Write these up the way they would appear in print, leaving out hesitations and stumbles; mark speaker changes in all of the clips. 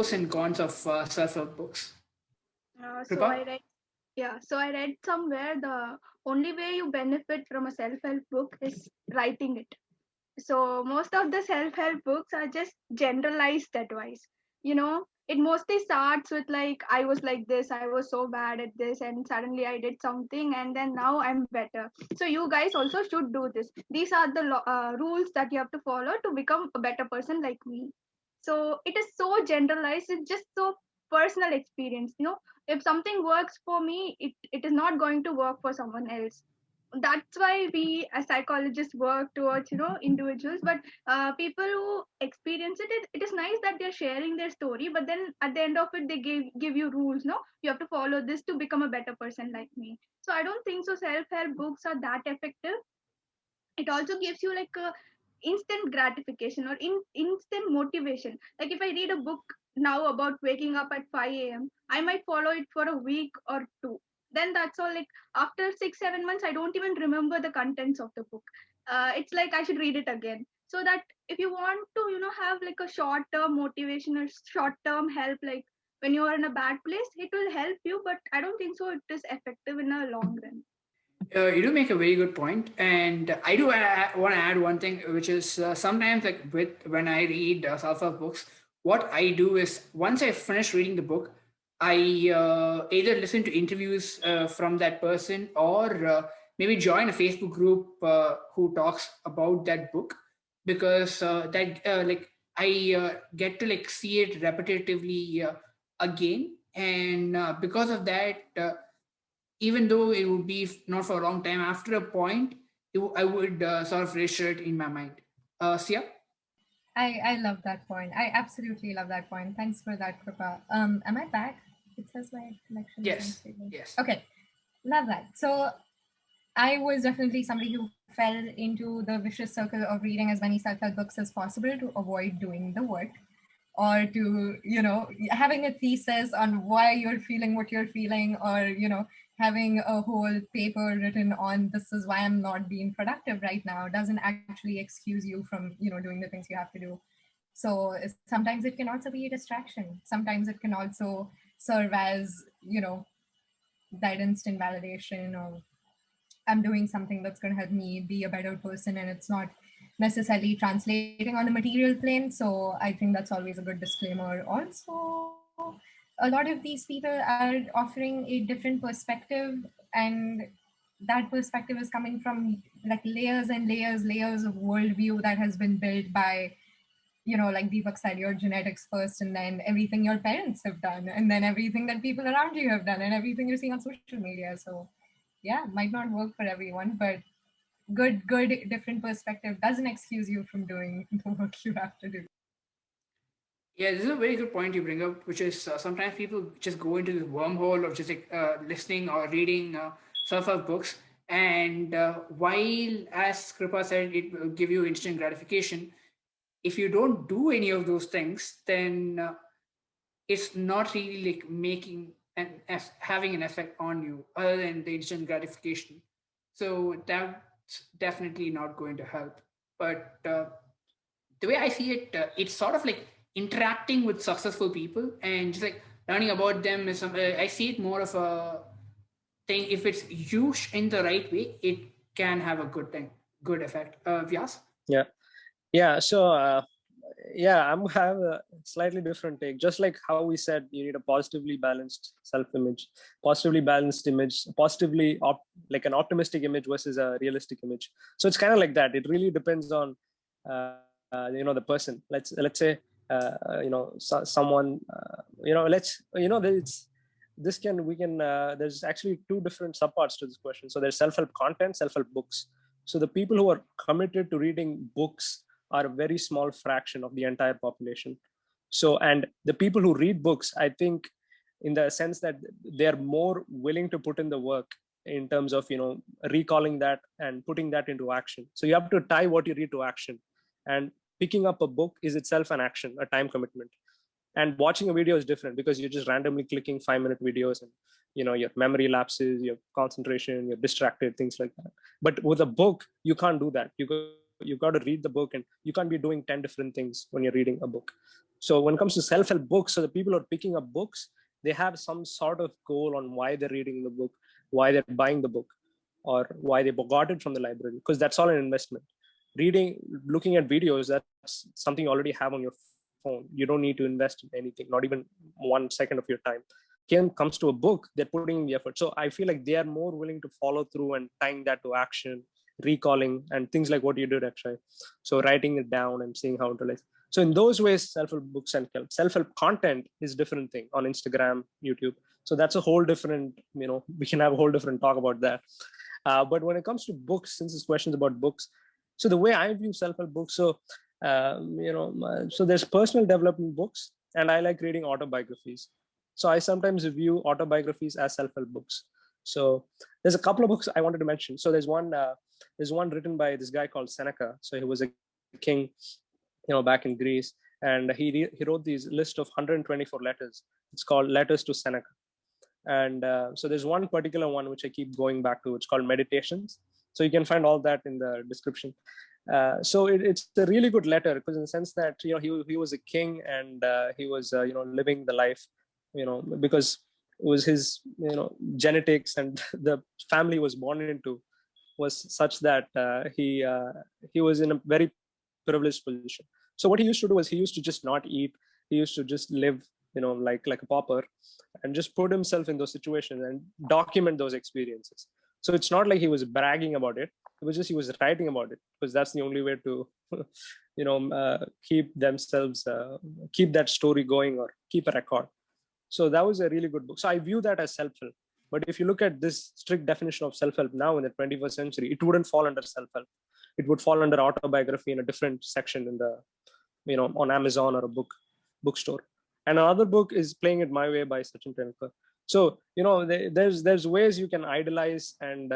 Speaker 1: pros and cons of self-help books?
Speaker 2: So I read, yeah. So I read somewhere the only way you benefit from a self-help book is writing it. So most of the self-help books are just generalized advice. It mostly starts with like, I was like this, I was so bad at this, and suddenly I did something, and then now I'm better. So you guys also should do this. These are the rules that you have to follow to become a better person like me. So it is so generalized. It's just so personal experience. If something works for me, it is not going to work for someone else. That's why we as psychologists work towards individuals, but people who experience it is nice that they're sharing their story, but then at the end of it they give you rules. No, you have to follow this to become a better person like me. So I don't think so self-help books are that effective. It also gives you like a instant gratification or instant motivation. Like if I read a book now about waking up at 5 a.m., I might follow it for a week or two. Then that's all. Like after 6 7 months, I don't even remember the contents of the book. It's like I should read it again. So that if you want to have like a short term motivation or short term help, like when you are in a bad place, it will help you, but I don't think so it is effective in a long run.
Speaker 1: You do make a very good point, and I do want to add one thing, which is sometimes like when I read self-help books, what I do is once I finish reading the book, I either listen to interviews from that person or maybe join a Facebook group who talks about that book, because that like I get to like see it repetitively again, and because of that. Even though it would be not for a long time, after a point, I would sort of register it in my mind. Sia?
Speaker 3: I love that point. I absolutely love that point. Thanks for that, Kripa. Am I back? It says my connection is
Speaker 1: Yes.
Speaker 3: unstable.
Speaker 1: Yes.
Speaker 3: Okay. Love that. So I was definitely somebody who fell into the vicious circle of reading as many self-help books as possible to avoid doing the work, or to having a thesis on why you're feeling what you're feeling, or having a whole paper written on this is why I'm not being productive right now doesn't actually excuse you from doing the things you have to do. So sometimes it can also be a distraction. Sometimes it can also serve as that instant validation of I'm doing something that's going to help me be a better person, and it's not necessarily translating on the material plane. So I think that's always a good disclaimer. Also, a lot of these people are offering a different perspective, and that perspective is coming from like layers and layers of worldview that has been built by like Deepak said, your genetics first, and then everything your parents have done, and then everything that people around you have done, and everything you're seeing on social media. So yeah, might not work for everyone, but good different perspective doesn't excuse you from doing the work you have to do.
Speaker 1: Yeah, this is a very good point you bring up, which is sometimes people just go into this wormhole of just like listening or reading self-help books, and while, as Kripa said, it will give you instant gratification. If you don't do any of those things, then it's not really like making and as having an effect on you other than the instant gratification. So that's definitely not going to help. But the way I see it, it's sort of like interacting with successful people and just like learning about them is I see it more of a thing. If it's used in the right way, it can have a good thing, good effect. Vyas?
Speaker 4: Yeah. So I'm have a slightly different take. Just like how we said, you need a positively balanced self-image, positively balanced image, like an optimistic image versus a realistic image. So it's kind of like that. It really depends on the person. Let's say someone let's there's this can we can there's actually two different subparts to this question. So there's self-help content, self-help books. So the people who are committed to reading books are a very small fraction of the entire population. So, and the people who read books, I think, in the sense that they're more willing to put in the work in terms of recalling that and putting that into action. So you have to tie what you read to action, and picking up a book is itself an action, a time commitment. And watching a video is different because you're just randomly clicking 5-minute videos, and your memory lapses, your concentration, you're distracted, things like that. But with a book, you can't do that. You got to read the book, and you can't be doing 10 different things when you're reading a book. So when it comes to self-help books, so the people who are picking up books, they have some sort of goal on why they're reading the book, why they're buying the book, or why they got it from the library, because that's all an investment. Reading, looking at videos, that's something you already have on your phone. You don't need to invest in anything, not even 1 second of your time. Comes to a book, they're putting in the effort. So I feel like they are more willing to follow through and tying that to action, recalling, and things like what you did, actually. So writing it down and seeing how to like. So in those ways, self-help books and self-help content is different thing on Instagram, YouTube. So that's a whole different, we can have a whole different talk about that. But when it comes to books, since this question is about books, so the way I view self-help books, so so there's personal development books, and I like reading autobiographies. So I sometimes view autobiographies as self-help books. So there's a couple of books I wanted to mention. So there's one written by this guy called Seneca. So he was a king, back in Greece, and he wrote these list of 124 letters. It's called Letters to Seneca. And so there's one particular one which I keep going back to. It's called Meditations. So you can find all that in the description. So it's a really good letter, because in the sense that he was a king, and he was living the life, because it was his genetics, and the family was born into was such that he was in a very privileged position. So what he used to do was he used to just not eat. He used to just live like a pauper, and just put himself in those situations and document those experiences. So it's not like he was bragging about it. It was just he was writing about it, because that's the only way to keep themselves keep that story going, or keep a record. So that was a really good book. So I view that as self-help. But if you look at this strict definition of self-help now in the 21st century, it wouldn't fall under self-help. It would fall under autobiography in a different section in the on Amazon or a bookstore. And another book is Playing It My Way by Sachin Tendulkar. So there's ways you can idolize and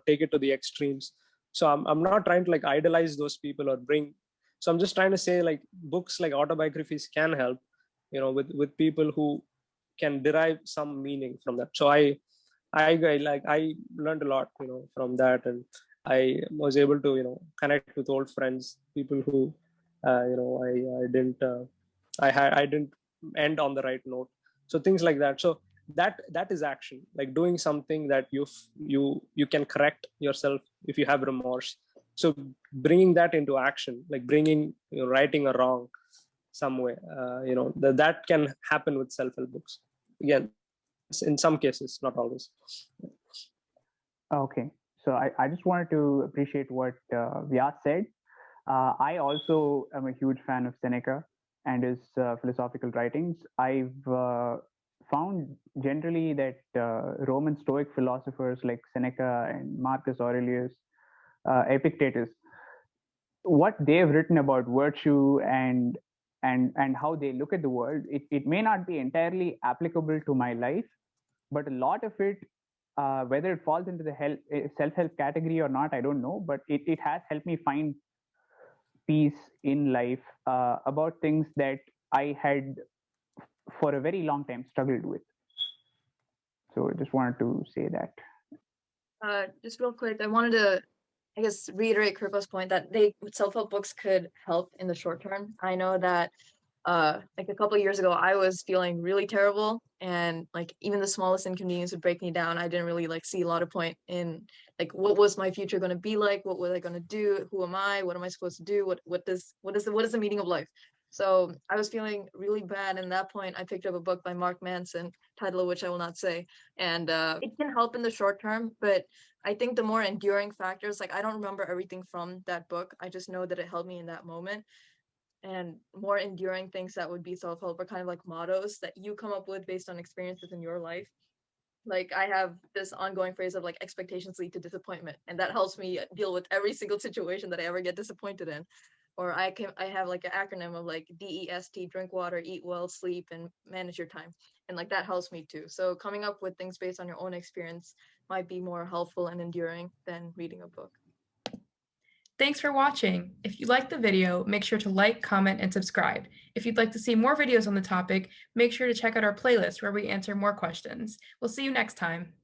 Speaker 4: take it to the extremes. So I'm not trying to like idolize those people or bring. So I'm just trying to say, like, books like autobiographies can help with people who can derive some meaning from that. So I learned a lot from that, and I was able to connect with old friends, people who I didn't end on the right note. So things like that. So that is action, like doing something that you can correct yourself if you have remorse. So bringing that into action, like bringing righting a wrong some way, that can happen with self-help books. Again, in some cases, not always.
Speaker 5: Okay, so I just wanted to appreciate what Vyas said. I also am a huge fan of Seneca and his philosophical writings. I've found generally that Roman Stoic philosophers like Seneca and Marcus Aurelius, Epictetus, what they've written about virtue and how they look at the world, it may not be entirely applicable to my life, but a lot of it, whether it falls into the self-help category or not, I don't know, but it has helped me find peace in life about things that I had for a very long time struggled with. So I just wanted to say that.
Speaker 6: Just real quick, I wanted to, I guess, reiterate Kripa's point that self-help books could help in the short term. I know that like a couple of years ago, I was feeling really terrible, and like even the smallest inconvenience would break me down. I didn't really like see a lot of point in like what was my future going to be like, what was I going to do, who am I, what am I supposed to do, what is the meaning of life. So I was feeling really bad, and at that point I picked up a book by Mark Manson, title of which I will not say, and it can help in the short term, but I think the more enduring factors, like I don't remember everything from that book, I just know that it helped me in that moment. And more enduring things that would be self-help are kind of like mottos that you come up with based on experiences in your life. Like I have this ongoing phrase of like expectations lead to disappointment, and that helps me deal with every single situation that I ever get disappointed in. Or I have like an acronym of like DEST, drink water, eat well, sleep, and manage your time. And like that helps me too. So coming up with things based on your own experience might be more helpful and enduring than reading a book.
Speaker 7: Thanks for watching. If you liked the video, make sure to like, comment, and subscribe. If you'd like to see more videos on the topic, make sure to check out our playlist where we answer more questions. We'll see you next time.